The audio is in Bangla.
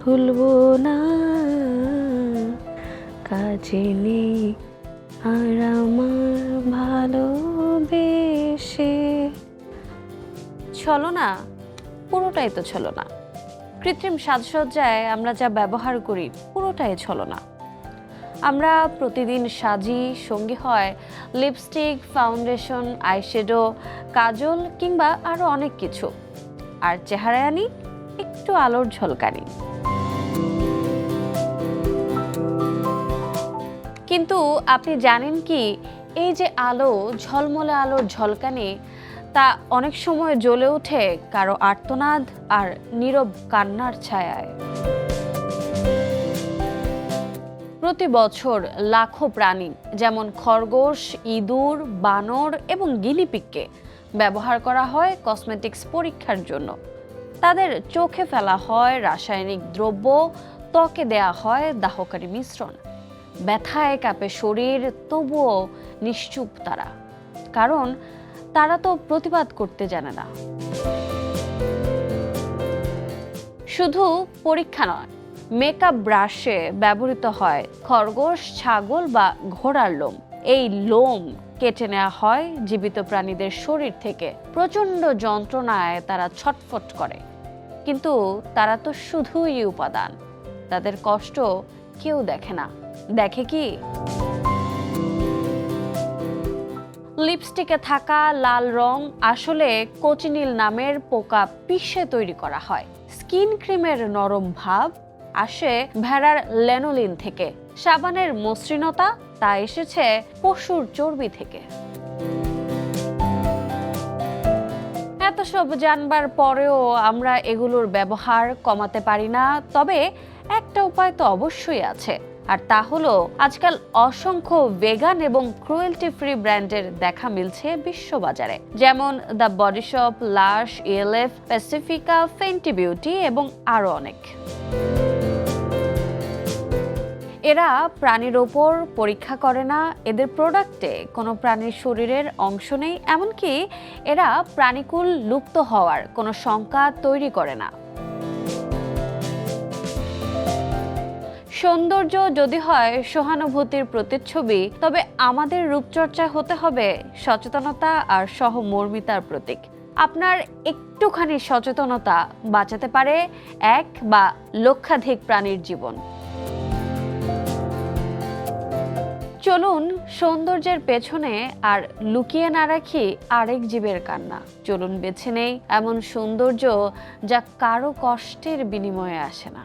ভুলবো না, কাজে নেই আর আমার ভালোবেসে। ছলনা, পুরোটাই তো ছলনা। কৃত্রিম সাজসজ্জায় আমরা যা ব্যবহার করি পুরোটাই ছলনা। আমরা প্রতিদিন সাজি, সঙ্গী হয় লিপস্টিক, ফাউন্ডেশন, আইশ্যাডো, কাজল কিংবা আরো অনেক কিছু, আর চেহারায় আনি একটু আলোর ঝলকানি। কিন্তু আপনি জানেন কি, এই যে আলো, ঝলমলে আলোর ঝলকানি, তা অনেক সময় জ্বলে ওঠে কারো আর্তনাদ আর নীরব কান্নার ছায়ায়। প্রতি বছর লাখো প্রাণী যেমন খরগোশ, ইঁদুর, বানর এবং গিনিপিগকে ব্যবহার করা হয় কসমেটিক্স পরীক্ষার জন্য। তাদের চোখে ফেলা হয় রাসায়নিক দ্রব্য, ত্বকে দেয়া হয় দাহকারী মিশ্রণ। ব্যথায় কাঁপে শরীর, তবুও নিশ্চুপ তারা, কারণ তারা তো প্রতিবাদ করতে জানে না। শুধু পরীক্ষা নয়, মেকআপ ব্রাশে ব্যবহৃত হয় খরগোশ, ছাগল বা ঘোড়ার লোম। এই লোম কেটে নেওয়া হয় জীবিত প্রাণীদের শরীর থেকে। প্রচণ্ড যন্ত্রণায় তারা ছটফট করে, কিন্তু তারা তো শুধুই উপাদান। তাদের কষ্ট কেউ দেখে না। দেখে কি? লিপস্টিকে থাকা লাল রং আসলে কোচিনিল নামের পোকা পিষে তৈরি করা হয়। স্কিন ক্রিমের নরম ভাব আসে ভেড়ার ল্যানোলিন থেকে। সাবানের মসৃণতা তা এসেছে পশুর চর্বি থেকে। এত সব জানবার পরেও আমরা এগুলোর ব্যবহার কমাতে পারি না। তবে একটা উপায় তো অবশ্যই আছে, আর তা হলো আজকাল অসংখ্য ভেগান এবং ক্রুয়েলটি ফ্রি ব্র্যান্ডের দেখা মিলছে বিশ্ববাজারে, যেমন দ্য বডি শপ, লাশ, ELF, প্যাসিফিকা, ফেন্টি বিউটি এবং আরো অনেক। এরা প্রাণীর ওপর পরীক্ষা করে না, এদের প্রোডাক্টে কোনো প্রাণীর শরীরের অংশ নেই, এমনকি এরা প্রাণীকুল লুপ্ত হওয়ার কোনো শঙ্কা তৈরি করে না। সৌন্দর্য যদি হয় সহানুভূতির প্রতিচ্ছবি, তবে আমাদের রূপচর্চা হতে হবে সচেতনতা আর সহমর্মিতার প্রতীক। আপনার একটুখানি সচেতনতা বাঁচাতে পারে এক বা লক্ষাধিক প্রাণীর জীবন। চলুন সৌন্দর্যের পেছনে আর লুকিয়ে না রাখি আরেক জীবের কান্না। চলুন বেছে নেই এমন সৌন্দর্য যা কারো কষ্টের বিনিময়ে আসে না।